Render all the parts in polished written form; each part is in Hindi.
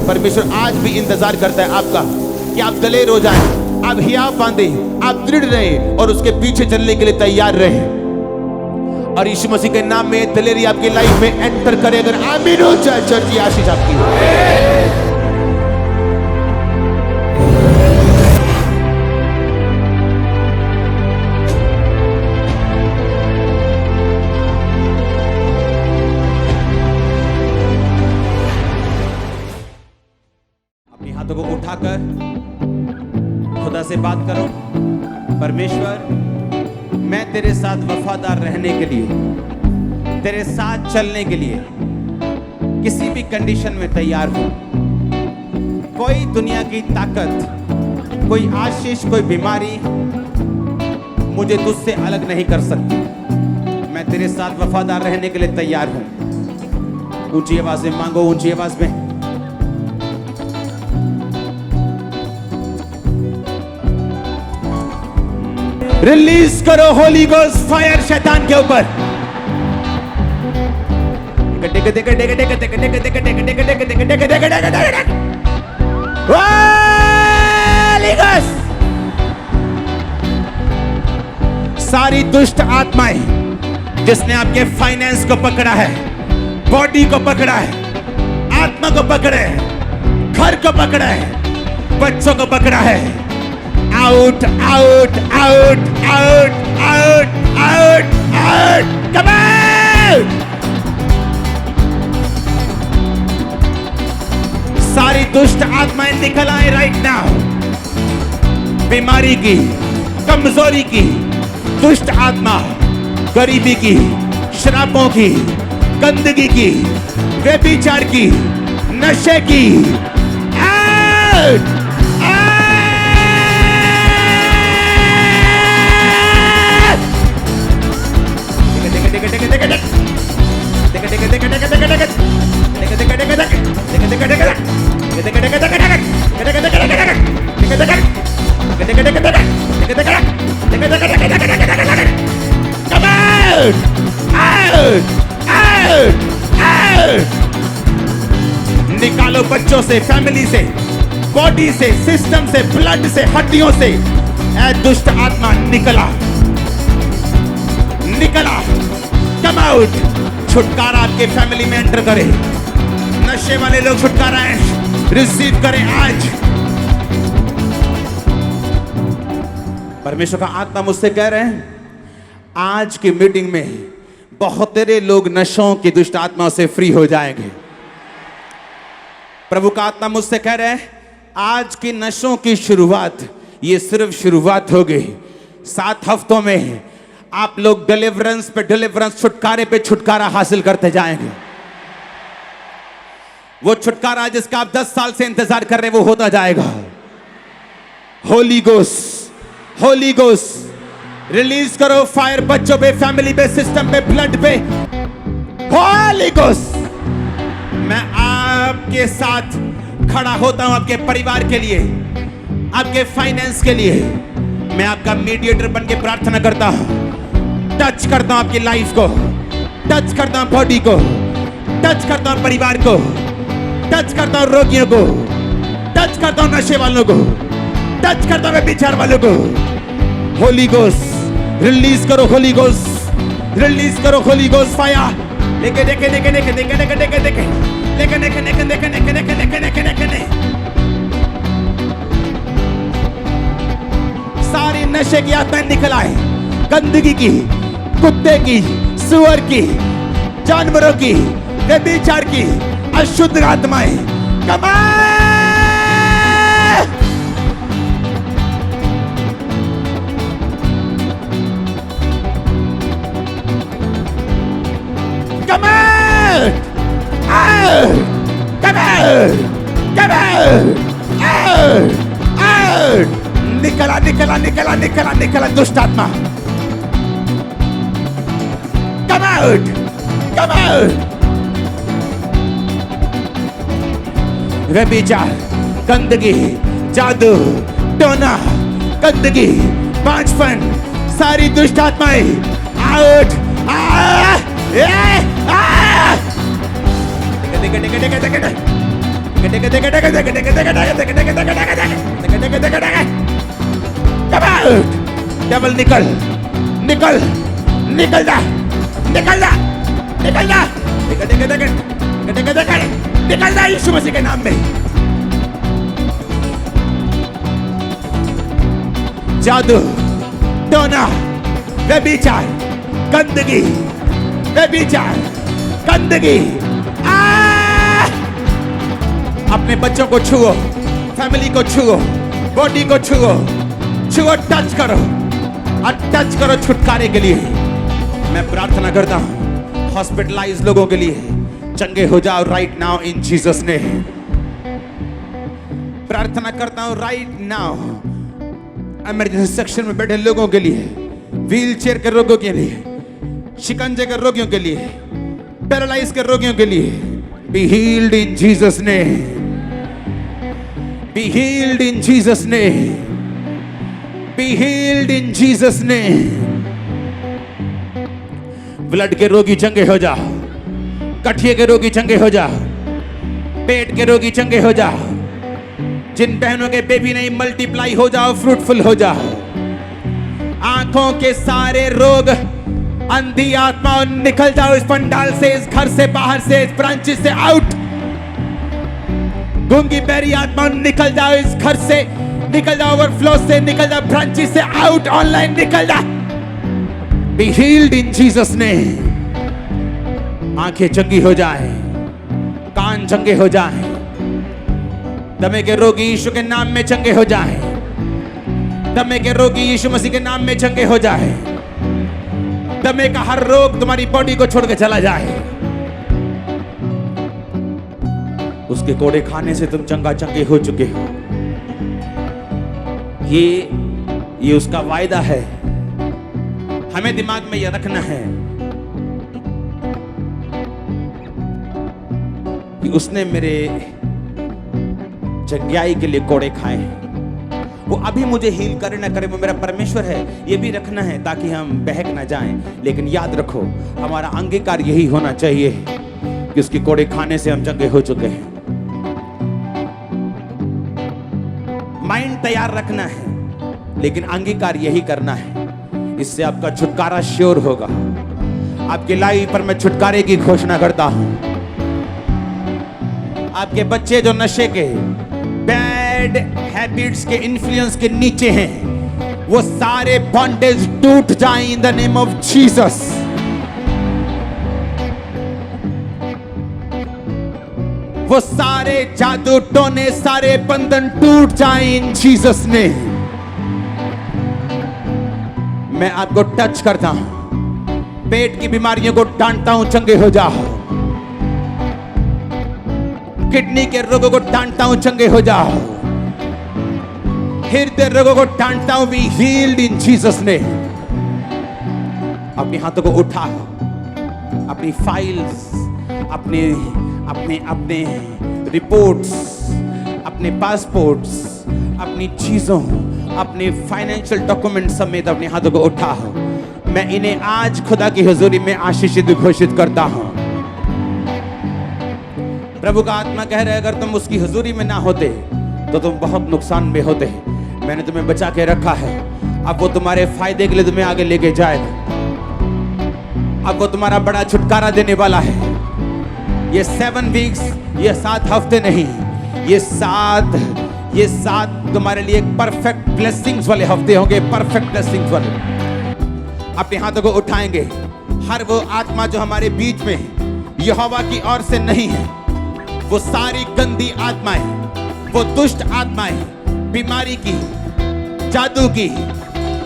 परमेश्वर आज भी इंतजार करता है आपका कि आप दलेर हो जाएं, आप हियाव बांधे, आप दृढ़ रहे और उसके पीछे चलने के लिए तैयार रहे। और यीशु मसीह के नाम में दलेरी आपकी लाइफ में एंटर करे। अगर आमीन हो जाए चर्च, की आशीष आपकी हो। अपने हाथों को उठाकर खुदा से बात करो। परमेश्वर, मैं तेरे साथ वफादार रहने के लिए, तेरे साथ चलने के लिए किसी भी कंडीशन में तैयार हूं। कोई दुनिया की ताकत, कोई आशीष, कोई बीमारी मुझे तुझसे अलग नहीं कर सकती। मैं तेरे साथ वफादार रहने के लिए तैयार हूं। ऊंची आवाज में मांगो, ऊंची आवाज में। रिलीज करो होली गोस्ट फायर शैतान के ऊपर। सारी दुष्ट आत्माएं जिसने आपके फाइनेंस को पकड़ा है, बॉडी को पकड़ा है, आत्मा को पकड़ा है, घर को पकड़ा है, बच्चों को पकड़ा है, out out out out out out out, come out. सारी दुष्ट आत्माएं निकल आए राइट नाउ। बीमारी की, कमजोरी की दुष्ट आत्मा, गरीबी की, शराबों की, गंदगी की, व्यभिचार की, नशे की, आउट। निकालो बच्चों से, फैमिली से, बॉडी से, सिस्टम से, ब्लड से, हड्डियों से। ऐ दुष्ट आत्मा निकला, निकला, कम आउट। छुटकारा आपके फैमिली में एंटर करे। नशे वाले लोग छुटकारा रिसीव करें आज। परमेश्वर का आत्मा मुझसे कह रहे हैं, आज की मीटिंग में बहुत तेरे लोग नशों की दुष्ट आत्माओं से फ्री हो जाएंगे। प्रभु का आत्मा मुझसे कह रहे हैं, आज की नशों की शुरुआत ये सिर्फ शुरुआत हो गई। 7 हफ्तों में आप लोग डिलीवरेंस पे डिलीवरेंस, छुटकारे पे छुटकारा हासिल करते जाएंगे। वो छुटकारा जिसका आप 10 साल से इंतजार कर रहे हैं, वो होता जाएगा। Holi ghost, holy ghost release करो फायर बच्चों पे, फैमिली पे, सिस्टम पे, ब्लड पे। होली गोस्ट, मैं आपके साथ खड़ा होता हूं, आपके परिवार के लिए, आपके फाइनेंस के लिए। मैं आपका मीडिएटर बन के प्रार्थना करता हूं। टच करता हूं आपकी लाइफ को, टच करता हूं बॉडी को, टच करता हूं परिवार को, टच करता हूं रोगियों को, टच करता हूं नशे वालों को, टच करता हूं विचार वालों को। होली गोस्ट रिलीज करो, होली गोस्ट रिलीज करो, होली गोस्ट फायर। लेके देखे देखे देखे देखे देखे देखे देखे लेके देखे देखे देखे देखे देखे देखे देखे देखे देखे। सारी नशे की आत्माएं निकल आए, गंदगी की, कुत्ते की, सुअर की, जानवरों की, व्यभिचार की, अशुद्ध आत्माएं कमा। Come out! Out! Come out! Come out! Out! Out! निकला निकला निकला निकला निकला दुष्ट आत्मा। Come out! Come out! व्यभिचार, गंदगी, जादू, टोना, गंदगी, पांचपन, सारी दुष्ट आत्माएं आउट। Come out! Devil निकल, निकल, निकल जा, निकल जा, निकल जा, निकल जा यीशु मसीह के नाम में। जादू, टोना, व्यभिचार, गंदगी, व्यभिचार, गंदगी, अपने बच्चों को छुओ, फैमिली को छुओ, बॉडी को छुओ, छुओ, टच करो और टच करो छुटकारे के लिए। मैं प्रार्थना करता हूं हॉस्पिटलाइज लोगों के लिए, चंगे हो जाओ right now in Jesus name. प्रार्थना करता हूं राइट नाउ इमरजेंसी सेक्शन में बैठे लोगों के लिए, व्हील चेयर के रोगियों के लिए, शिकंजे के रोगियों के लिए, पैरालाइज के रोगियों के लिए, be healed in Jesus name, be healed in Jesus name, be healed in Jesus name. Blood के रोगी चंगे हो जाओ, गठिए के रोगी चंगे हो जाओ, पेट के रोगी चंगे हो जाओ, जिन बहनों के बेबी नहीं मल्टीप्लाई हो जाओ, फ्रूटफुल हो जाओ। आंखों के सारे रोग, अंधी आत्माओं निकल जाओ इस पंडाल से, इस घर से, बाहर से, इस ब्रांचेस से आउट। गूंगी बहरी आत्माओं निकल जाओ इस घर से, निकल जाओ ओवरफ्लो से, निकल जाओ ब्रांचेस से आउट, ऑनलाइन निकल जा। Be healed in Jesus name. आंखें चंगी हो जाए, कान चंगे हो जाए, दमे के रोगी यीशु के नाम में चंगे हो जाए, दमे के रोगी यीशु मसीह के नाम में चंगे हो जाए। दमे का हर रोग तुम्हारी बॉडी को छोड़ के चला जाए। उसके कोड़े खाने से तुम चंगा चंगे हो चुके हो। ये उसका वायदा है। हमें दिमाग में यह रखना है कि उसने मेरे जंग्याई के लिए कोड़े खाए हैं। वो अभी मुझे हील करे ना करे, वो मेरा परमेश्वर है, ये भी रखना है ताकि हम बहक ना जाएं। लेकिन याद रखो, हमारा अंगीकार यही होना चाहिए कि उसके कोड़े खाने से हम चंगे हो चुके हैं। माइंड तैयार रखना है, लेकिन अंगीकार यही करना है। इससे आपका छुटकारा श्योर होगा। आपकी लाइफ पर मैं छुटकारे की घोषणा करता हूं। आपके बच्चे जो नशे के, बैड हैबिट्स के इन्फ्लुएंस के नीचे हैं, वो सारे बॉन्डेज टूट जाएं in the name of Jesus. वो सारे जादू टोने, सारे बंधन टूट जाएं इन जीसस ने। मैं आपको टच करता हूं, पेट की बीमारियों को डांटता हूं, चंगे हो जाओ। किडनी के रोगों को डांटता हूं, चंगे हो जाओ। हृदय रोगों को डांटता हूं, बी हील्ड इन जीसस ने। अपने हाथों को उठाओ, अपनी फाइल्स, अपने अपने अपने रिपोर्ट्स, अपने पासपोर्ट्स, अपनी चीजों, अपने फाइनेंशियल डॉक्यूमेंट समेत अपने हाथों को उठाओ। मैं इन्हें आज खुदा की हुजूरी में आशीषित घोषित करता हूं। प्रभु का आत्मा कह रहा है, अगर तुम उसकी हुजूरी में ना होते तो तुम बहुत नुकसान में होते। मैंने तुम्हें बचा के रखा है, अब वो तुम्हारे फायदे के लिए तुम्हें आगे लेके जाएगा। अब वो तुम्हारा बड़ा छुटकारा देने वाला है। ये 7 वीक्स, ये 7 हफ्ते नहीं, ये सात तुम्हारे लिए परफेक्ट ब्लेसिंग्स वाले हफ्ते होंगे, परफेक्ट ब्लेसिंग्स वाले। अपने हाथों को उठाएंगे। हर वो आत्मा जो हमारे बीच में यहोवा की ओर से नहीं है, वो सारी गंदी आत्माएं, वो दुष्ट आत्माएं, बीमारी की, जादू की,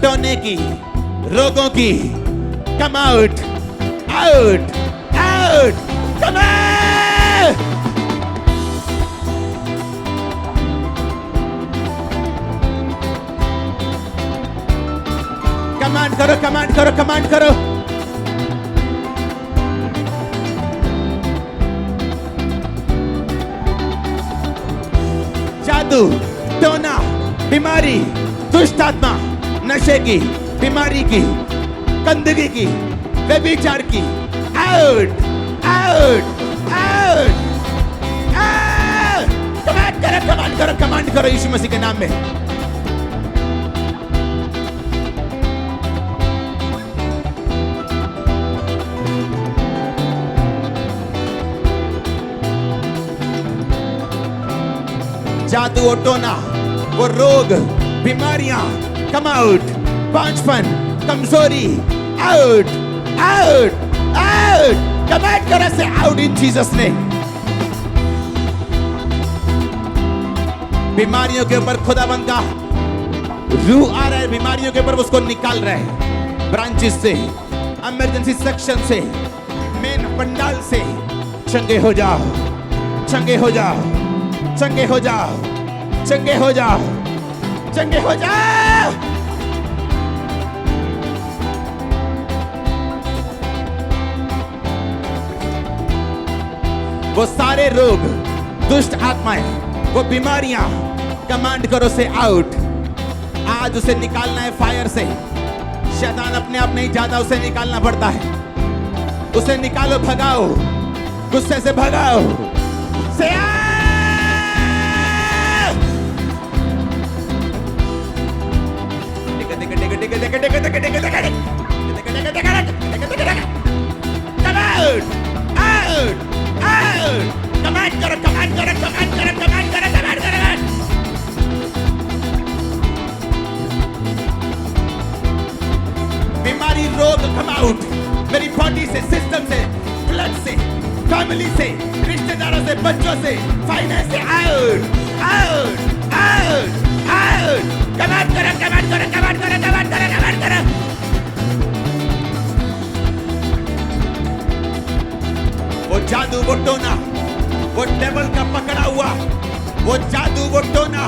टोने की, रोगों की, come out, out, out, come out. Command करो, कमांड करो, कमांड करो। जादू, टोना, बीमारी, दुष्ट आत्मा, नशे की, बीमारी की, गंदगी की, व्यभिचार की, out, out, out, out. Command करो यीशु मसीह के नाम में। जादू और टोना, वो रोग, बीमारियां, कम आउट, पांचपन, कमजोरी, आउट, आउट, आउट, कमांड करो से आउट इन जीसस नेम। बीमारियों के ऊपर खुदाबंद का रूह आ रहा है, बीमारियों के ऊपर उसको निकाल रहा है, ब्रांचेस से, इमरजेंसी सेक्शन से, मेन पंडाल से। चंगे हो जाओ, चंगे हो जाओ, चंगे हो जाओ, चंगे हो जाओ, चंगे हो जाओ। वो सारे रोग, दुष्ट आत्माएं, वो बीमारियां, कमांड करो से आउट। आज उसे निकालना है फायर से। शैतान अपने आप नहीं जाता, उसे निकालना पड़ता है। उसे निकालो, भगाओ, गुस्से से भगाओ से कमांड करो, कमांड करो, कमांड करो, कमांड करो, कमांड करो। बीमारी, रोग कम आउट मेरी बॉडी से, सिस्टम से, ब्लड से, फैमिली से, रिश्तेदारों से, बच्चों से, फाइनेंस से। Out, out, out, out. Command करो, कमांड करो, कमांड करो, कमांड करो, कमांड करो। वो जादू, वो टोना, वो डेविल का पकड़ा हुआ, वो जादू, वो टोना,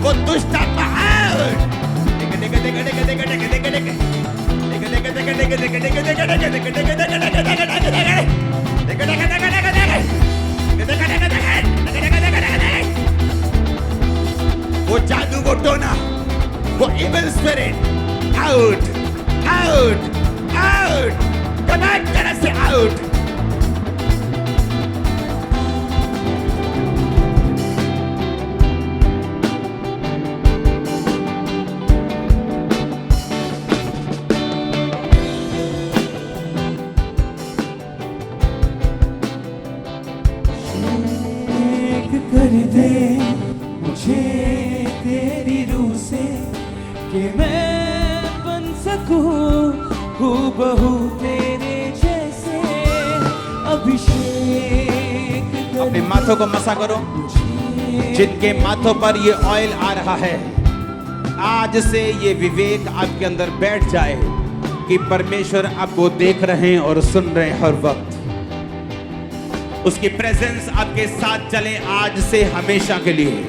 वो दुष्ट आत्मा आउट। वो जादू, वो टोना, वो evil spirit out, out, out. Command करो से आउट। कर दे मुझे तेरी रूह से कि मैं बन सकूं हूबहू तेरे जैसे। अभिषेक अपने माथों को मसा करो, जिनके माथों पर ये ऑयल आ रहा है, आज से ये विवेक आपके अंदर बैठ जाए कि परमेश्वर आपको देख रहे हैं और सुन रहे हैं हर वक्त। उसकी प्रेजेंस आपके साथ चले आज से हमेशा के लिए,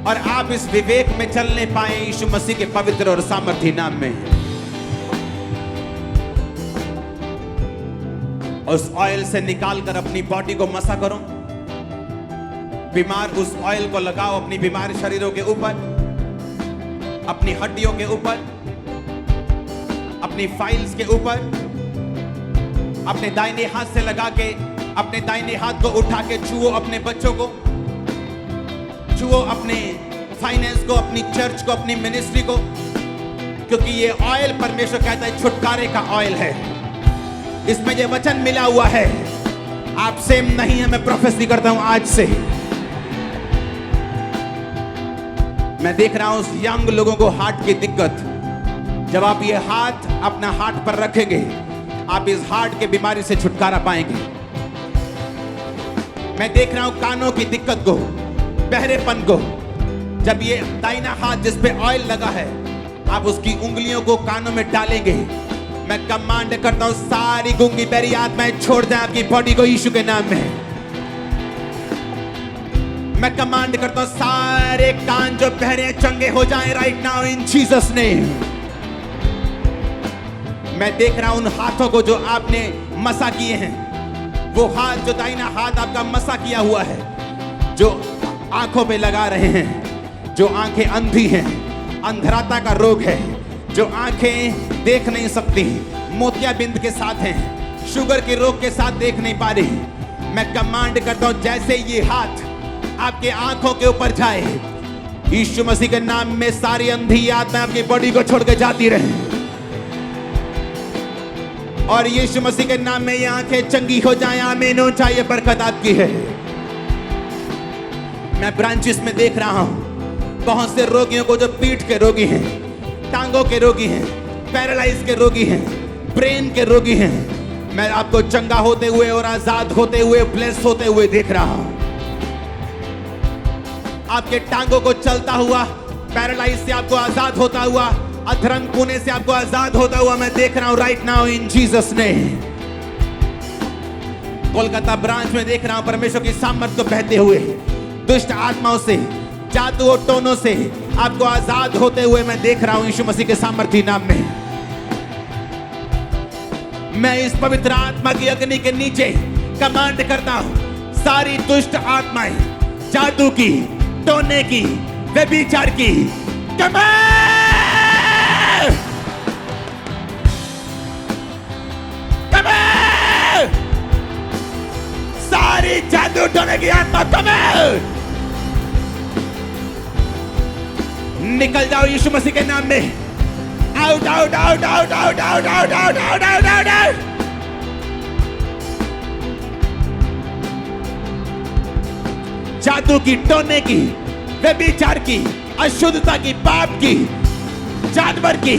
और आप इस विवेक में चलने पाए यीशु मसीह के पवित्र और सामर्थी नाम में। उस ऑयल से निकालकर अपनी बॉडी को मसा करो। बीमार उस ऑयल को लगाओ अपनी बीमार शरीरों के ऊपर, अपनी हड्डियों के ऊपर, अपनी फाइल्स के ऊपर। अपने दाहिने हाथ से लगा के अपने दाहिने हाथ को उठा के छुओ अपने बच्चों को, छुओ अपने फाइनेंस को, अपनी चर्च को, अपनी मिनिस्ट्री को, क्योंकि ये ऑयल परमेश्वर कहता है छुटकारे का ऑयल है। इसमें ये वचन मिला हुआ है, आप सेम नहीं है। मैं प्रोफेसी करता हूं आज से। मैं देख रहा हूं उस यंग लोगों को हार्ट की दिक्कत, जब आप ये हाथ अपना हार्ट पर रखेंगे, आप इस हार्ट के बीमारी से छुटकारा पाएंगे। मैं देख रहा हूं कानों की दिक्कत को, बहरेपन को। जब ये दाहिना हाथ जिस पे ऑयल लगा है, आप उसकी उंगलियों को कानों में डालेंगे, मैं कमांड करता हूं सारी गूंगी बहरी आत्माएं छोड़ जाए आपकी बॉडी को यीशु के नाम में। मैं कमांड करता हूं सारे कान जो बहरे चंगे हो जाएं right now in Jesus name. मैं देख रहा हूं उन हाथों को जो आपने मसा किए हैं, वो हाथ जो दाहिना हाथ आपका मसा किया हुआ है, जो आंखों पे लगा रहे हैं, जो आंखें अंधी हैं, अंधराता का रोग है, जो आंखें देख नहीं सकती, मोतियाबिंद के साथ हैं, शुगर के रोग के साथ देख नहीं पा रही। मैं कमांड करता हूं जैसे ये हाथ आपके आंखों के ऊपर जाए। यीशु मसीह के नाम में सारी अंधी आत्मा आपकी बॉडी को छोड़ के जाती रहे और यीशु मसीह के नाम में ये आंखें चंगी हो जाएं। आमीन हो जाए, ये बरकत आपकी है। मैं ब्रांचेस में देख रहा हूं बहुत से रोगियों को जो पीठ के रोगी हैं, टांगों के रोगी हैं, पैरालाइज के रोगी हैं, ब्रेन के रोगी हैं। मैं आपको चंगा होते हुए और आजाद होते हुए, ब्लेस होते हुए देख रहा हूं। आपके टांगों को चलता हुआ, पैरालाइज से आपको आजाद होता हुआ, अधरंग पुणे से आपको आजाद होता हुआ मैं देख रहा हूं right now in Jesus name. Kolkata branch में देख रहा हूं परमेश्वर की सामर्थ को बहते हुए, दुष्ट आत्माओं से, जादू और टोनों से आपको आजाद होते हुए मैं देख रहा हूं यीशु मसीह के सामर्थी नाम में। मैं इस पवित्र आत्मा की अग्नि के नीचे कमांड करता हूं, सारी दुष्ट आत्माएं, जादू की, टोने की, व्यभिचार की, कमांड सारी जादू टोने की आत्मा कमांड निकल जाओ यीशु मसीह के नाम में। Out out out out out out out out out out out out. जादू की, टोने की, व्यभिचार की, अशुद्धता की, पाप की, जानवर की,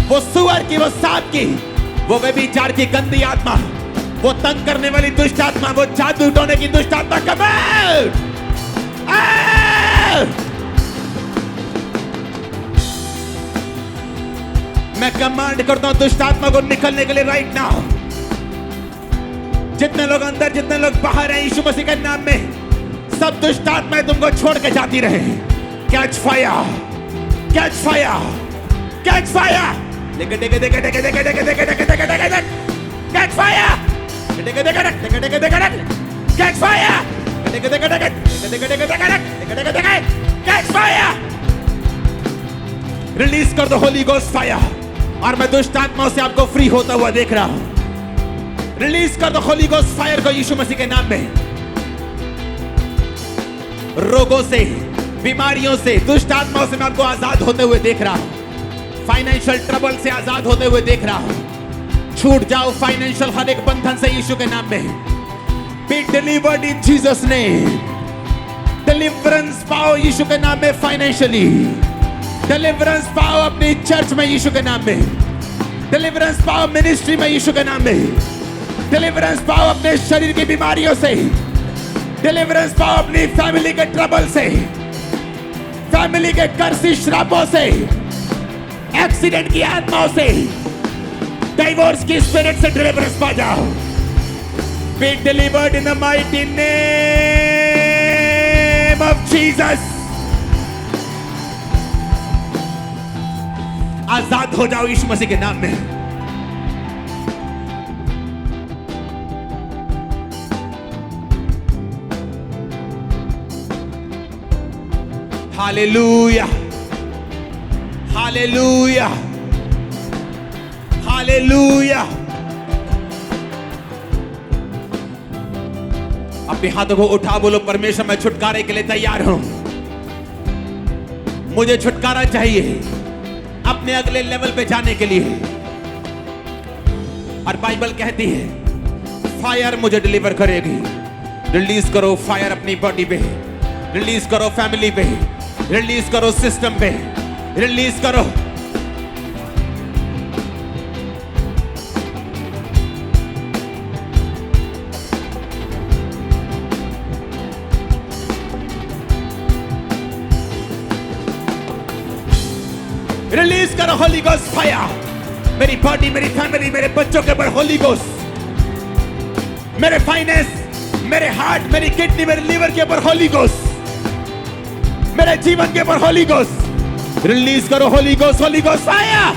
वो सुअर की, वो सांप की, वो व्यभिचार की गंदी आत्मा, वो तंग करने वाली दुष्ट आत्मा, वो जादू टोने की दुष्ट आत्मा कमांड। मैं कमांड करता हूं दुष्ट आत्मा को निकलने के लिए राइट नाउ। जितने लोग अंदर, जितने लोग बाहर हैं, यीशु मसीह के नाम में सब दुष्ट आत्माएं तुमको छोड़ के जाती रहे। Catch fire, catch fire, catch fire, देखे देखे देखे देखे देखे देखे देखे देखे देखे देखे देखे, कैच फायर, देखे देखे देखे देखे देखे देखे देखे, कैच फायर, देखे देखे देखे देखे देखे देखे देखे देखे देखे, कैच फायर। रिलीज कर दो होली गोस्ट फायर। और मैं दुष्ट आत्माओं से आपको फ्री होता हुआ देख रहा हूं। रिलीज कर दो होली गोस्ट फायर को यीशु मसीह के नाम में। रोगों से, बीमारियों से, दुष्ट आत्माओं से मैं आपको आजाद होते हुए देख रहा हूं। फाइनेंशियल ट्रबल से आजाद होते हुए देख रहा हूं। छूट जाओ फाइनेंशियल हर एक बंधन से यीशु के नाम में। बी डिलीवर्ड इन जीसस नेम। डिलीवरेंस पाओ यीशु के नाम में फाइनेंशियली। डिलीवरेंस पाओ अपनी चर्च में यीशु के नाम में। डिलीवरेंस पाओ मिनिस्ट्री में यीशु के नाम में। डिलीवरेंस पाओ अपने शरीर की बीमारियों से। डिलीवरेंस पाओ अपनी फैमिली के ट्रबल से, फैमिली के कर्सी श्रापों से, एक्सीडेंट की आत्माओं से, डिवोर्स की स्पिरिट से डिलीवरेंस पा जाओ। Be delivered in the mighty name of Jesus. आजाद हो जाओ यीशु मसीह के नाम में। Hallelujah, hallelujah, hallelujah. अपने हाथों को उठा बोलो, परमेश्वर मैं छुटकारे के लिए तैयार हूं। मुझे छुटकारा चाहिए अपने अगले लेवल पे जाने के लिए। और बाइबल कहती है फायर मुझे डिलीवर करेगी। रिलीज करो फायर अपनी बॉडी पे, रिलीज करो फैमिली पे, रिलीज करो सिस्टम पे, रिलीज करो। रिलीज करो होली गोस्ट फायर। मेरी बॉडी, मेरी फैमिली, मेरे बच्चों के ऊपर होली गोस्ट। मेरे फाइनेंस, मेरे हार्ट, मेरी किडनी, मेरे लीवर के ऊपर होली गोस्ट। मेरे जीवन के ऊपर होली गोस्ट। रिलीज करो holy ghost, holy ghost fire.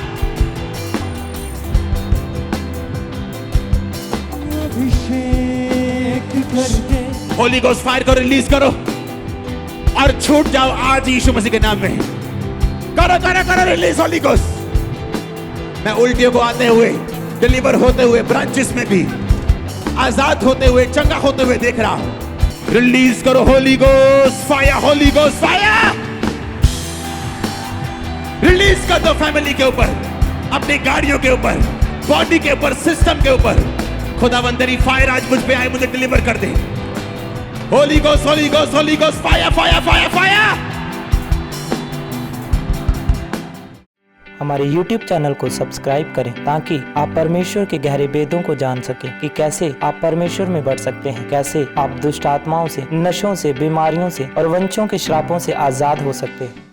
अभिषेक कर दे, होली गोस्ट फायर को रिलीज करो और छूट जाओ आज यीशु मसीह के नाम में। करो करो करो रिलीज होली गोस्ट। मैं उल्टियों को आते हुए, डिलीवर होते हुए, ब्रांचेस में भी आजाद होते हुए, चंगा होते हुए देख रहा हूं। रिलीज करो holy ghost fire, Holi ghost fire. Release कर दो फैमिली के ऊपर, अपनी गाड़ियों के ऊपर, बॉडी के ऊपर, सिस्टम के ऊपर। खुदावंद तेरी फायर आज मुझ पे आए, मुझे डिलीवर कर दे। Holy ghost, holy ghost, holy ghost fire, fire, fire, fire. हमारे YouTube चैनल को सब्सक्राइब करें ताकि आप परमेश्वर के गहरे भेदों को जान सकें कि कैसे आप परमेश्वर में बढ़ सकते हैं, कैसे आप दुष्ट आत्माओं से, नशों से, बीमारियों से और वंशों के श्रापों से आजाद हो सकते हैं।